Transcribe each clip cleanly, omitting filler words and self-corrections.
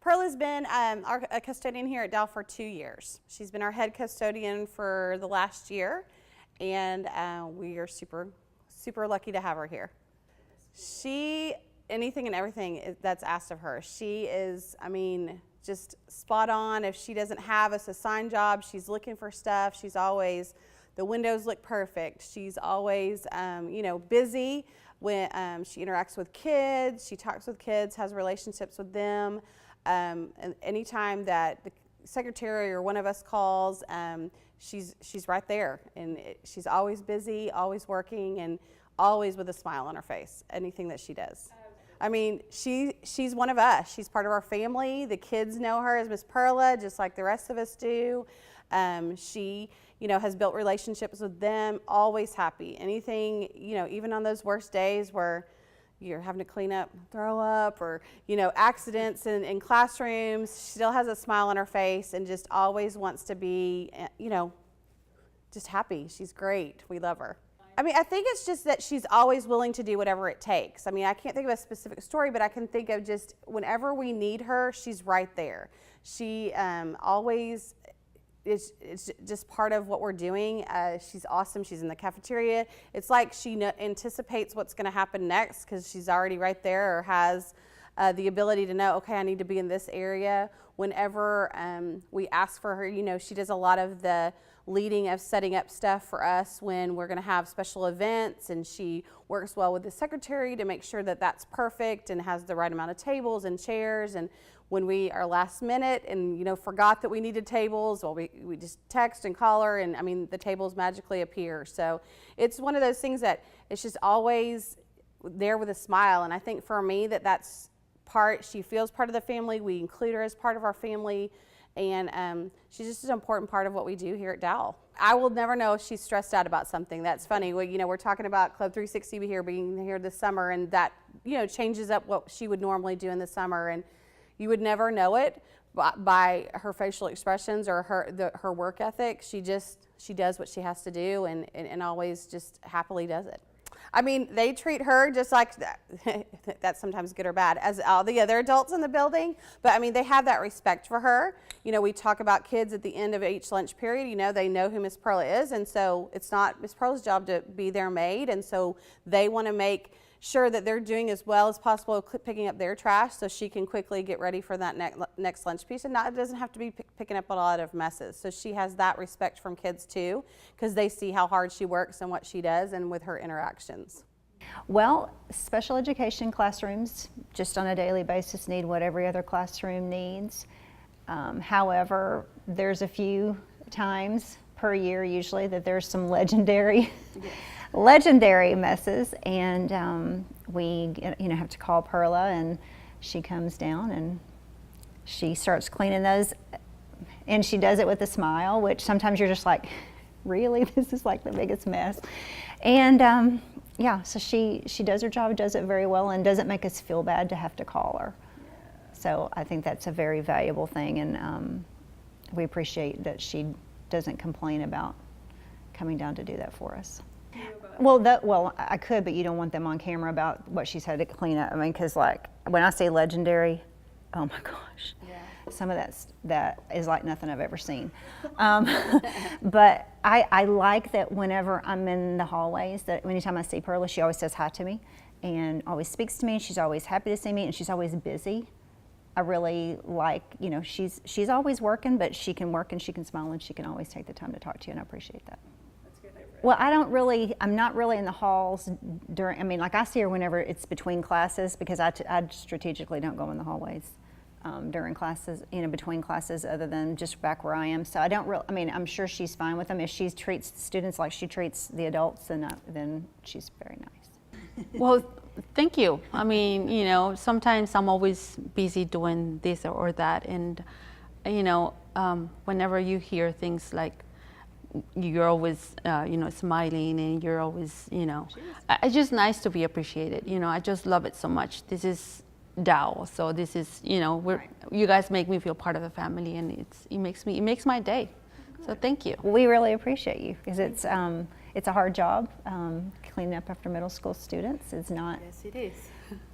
Perla's been a custodian here at Dowell for 2 years. She's been our head custodian for the last year, and we are super lucky to have her here. She, anything and everything that's asked of her. She is, I mean, just spot on. If she doesn't have us assigned job, she's looking for stuff. She's always, the windows look perfect. She's always, you know, busy when she interacts with kids. She talks with kids, has relationships with them. And anytime that the secretary or one of us calls, she's right there, and she's always busy, always working, and always with a smile on her face, anything that she does. I mean, she's one of us. She's part of our family. The kids know her as Miss Perla, just like the rest of us do. She, you know, has built relationships with them, always happy. Anything, you know, even on those worst days where you're having to clean up, throw up, or, you know, accidents in classrooms, she still has a smile on her face and just always wants to be, you know, just happy. She's great. We love her. I mean, I think it's just that she's always willing to do whatever it takes. I mean, I can't think of a specific story, but I can think of just whenever we need her, she's right there. She always it's just part of what we're doing. She's awesome. She's in the cafeteria. It's like she anticipates what's going to happen next because she's already right there, or has the ability to know, okay, I need to be in this area. Whenever we ask for her, you know, she does a lot of the leading of setting up stuff for us when we're going to have special events, and she works well with the secretary to make sure that that's perfect and has the right amount of tables and chairs. And when we are last minute and, you know, forgot that we needed tables, well, we just text and call her, and I mean, the tables magically appear. So it's one of those things that it's just always there with a smile. And I think for me that's part, she feels part of the family. We include her as part of our family. And she's just an important part of what we do here at Dowell. I will never know if she's stressed out about something. That's funny. Well, you know, we're talking about Club 360 being here this summer, and that, you know, changes up what she would normally do in the summer. And you would never know it by her facial expressions or her work ethic. She does what she has to do, and always just happily does it. I mean, they treat her just like that. That's sometimes good or bad, as all the other adults in the building. But I mean, they have that respect for her. You know, we talk about kids at the end of each lunch period. You know, they know who Miss Perla is, and so it's not Miss Perla's job to be their maid. And so they want to make sure that they're doing as well as possible picking up their trash, so she can quickly get ready for that next lunch piece, and it doesn't have to be picking up a lot of messes. So she has that respect from kids too, because they see how hard she works and what she does, and with her interactions. Well, special education classrooms just on a daily basis need what every other classroom needs. However, there's a few times per year usually that there's some legendary messes, and we, you know, have to call Perla, and she comes down and she starts cleaning those, and she does it with a smile, which sometimes you're just like, really, this is like the biggest mess. And yeah, so she does her job, does it very well, and doesn't make us feel bad to have to call her. So I think that's a very valuable thing, and we appreciate that she doesn't complain about coming down to do that for us. Well, I could, but you don't want them on camera about what she's had to clean up. I mean, because like when I say legendary, oh my gosh, yeah. Some of that is like nothing I've ever seen. But I like that whenever I'm in the hallways, that anytime I see Perla, she always says hi to me and always speaks to me. She's always happy to see me, and she's always busy. I really like, you know, she's always working, but she can work and she can smile and she can always take the time to talk to you, and I appreciate that. Well, I'm not really in the halls during, I mean, like I see her whenever it's between classes, because I strategically don't go in the hallways during classes, you know, between classes, other than just back where I am. So I don't really, I mean, I'm sure she's fine with them. If she treats the students like she treats the adults, then she's very nice. Well, thank you. I mean, you know, sometimes I'm always busy doing this or that, and, you know, whenever you hear things like, you're always, you know, smiling, and you're always, you know, it's just nice to be appreciated. You know, I just love it so much. This is Dowell, so this is, you know, you guys make me feel part of the family, and it makes my day. So thank you. We really appreciate you, because it's a hard job. Cleaning up after middle school students is not. Yes, it is.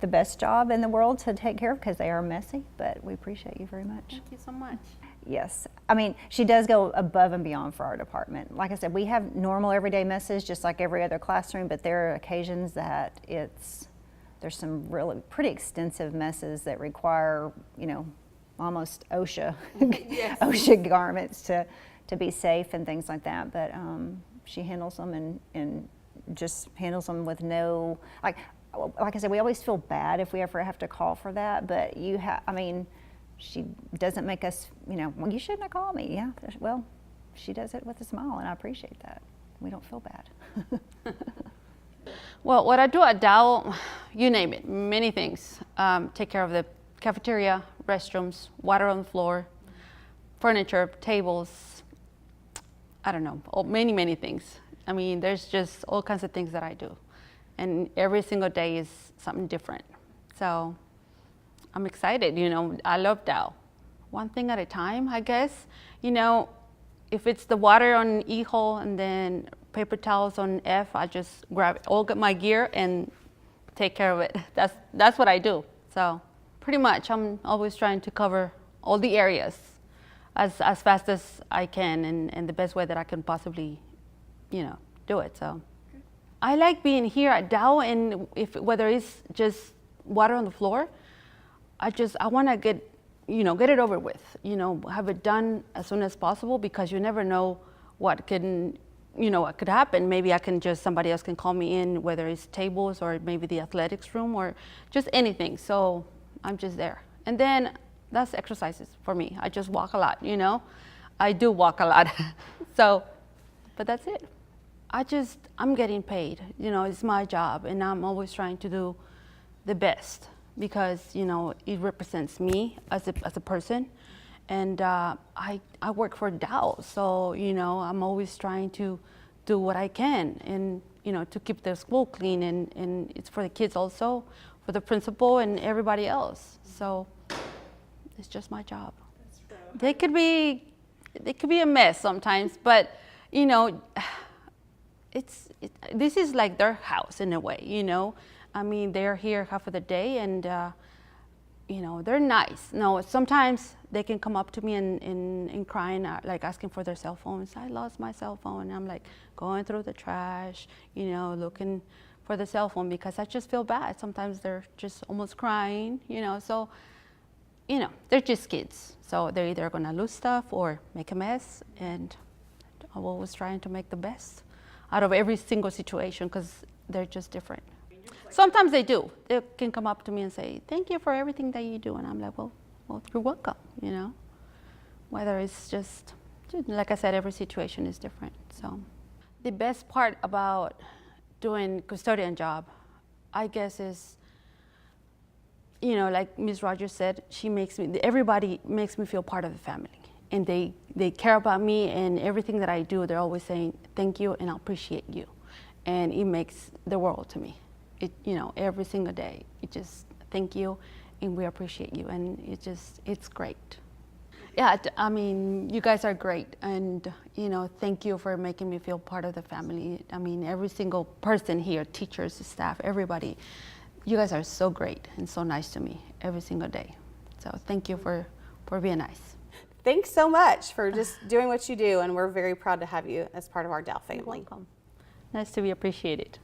the best job in the world to take care of because they are messy, but we appreciate you very much. Thank you so much. Yes. I mean, she does go above and beyond for our department. Like I said, we have normal everyday messes just like every other classroom, but there are occasions that there's some really pretty extensive messes that require, almost OSHA, OSHA garments to be safe and things like that. But she handles them and just handles them with no, like I said, we always feel bad if we ever have to call for that, but she doesn't make us, well, you shouldn't have called me. Yeah, well, she does it with a smile, and I appreciate that. We don't feel bad. Well, what I do at Dowell, you name it, many things. Take care of the cafeteria, restrooms, water on the floor, furniture, tables, I don't know, many things. I mean, there's just all kinds of things that I do. And every single day is something different. So I'm excited, I love Dowell. One thing at a time, I guess. If it's the water on E hole and then paper towels on F, I just grab all my gear and take care of it. That's what I do. So pretty much I'm always trying to cover all the areas as fast as I can and the best way that I can possibly, do it. So I like being here at Dowell, and whether it's just water on the floor, I want to get it over with, have it done as soon as possible, because you never know what could happen. Maybe somebody else can call me in, whether it's tables or maybe the athletics room or just anything. So I'm just there. And then that's exercises for me. I just walk a lot, I do walk a lot. But that's it. I'm getting paid, it's my job, and I'm always trying to do the best, because it represents me as a person, and I work for Dowell, so I'm always trying to do what I can, and to keep the school clean, and it's for the kids also, for the principal and everybody else. So it's just my job. They could be a mess sometimes, but this is like their house in a way, I mean, they're here half of the day, and they're nice. No, sometimes they can come up to me and crying, like asking for their cell phones. I lost my cell phone. And I'm like going through the trash, looking for the cell phone, because I just feel bad. Sometimes they're just almost crying, so, they're just kids. So they're either gonna lose stuff or make a mess, and I'm always trying to make the best out of every single situation, because they're just different. Sometimes they do. They can come up to me and say, "Thank you for everything that you do." And I'm like, well, you're welcome, Whether it's just, like I said, every situation is different. So the best part about doing custodian job, I guess, is, like Ms. Rogers said, everybody makes me feel part of the family. And they care about me, and everything that I do, they're always saying, "Thank you, and I appreciate you." And it makes the world to me. Every single day, it just, "Thank you, and we appreciate you." And it's great. Yeah, I mean, you guys are great, and thank you for making me feel part of the family. I mean, every single person here, teachers, staff, everybody, you guys are so great and so nice to me every single day. So thank you for being nice. Thanks so much for just doing what you do, and we're very proud to have you as part of our Dowell family. You're welcome. Nice to be appreciated.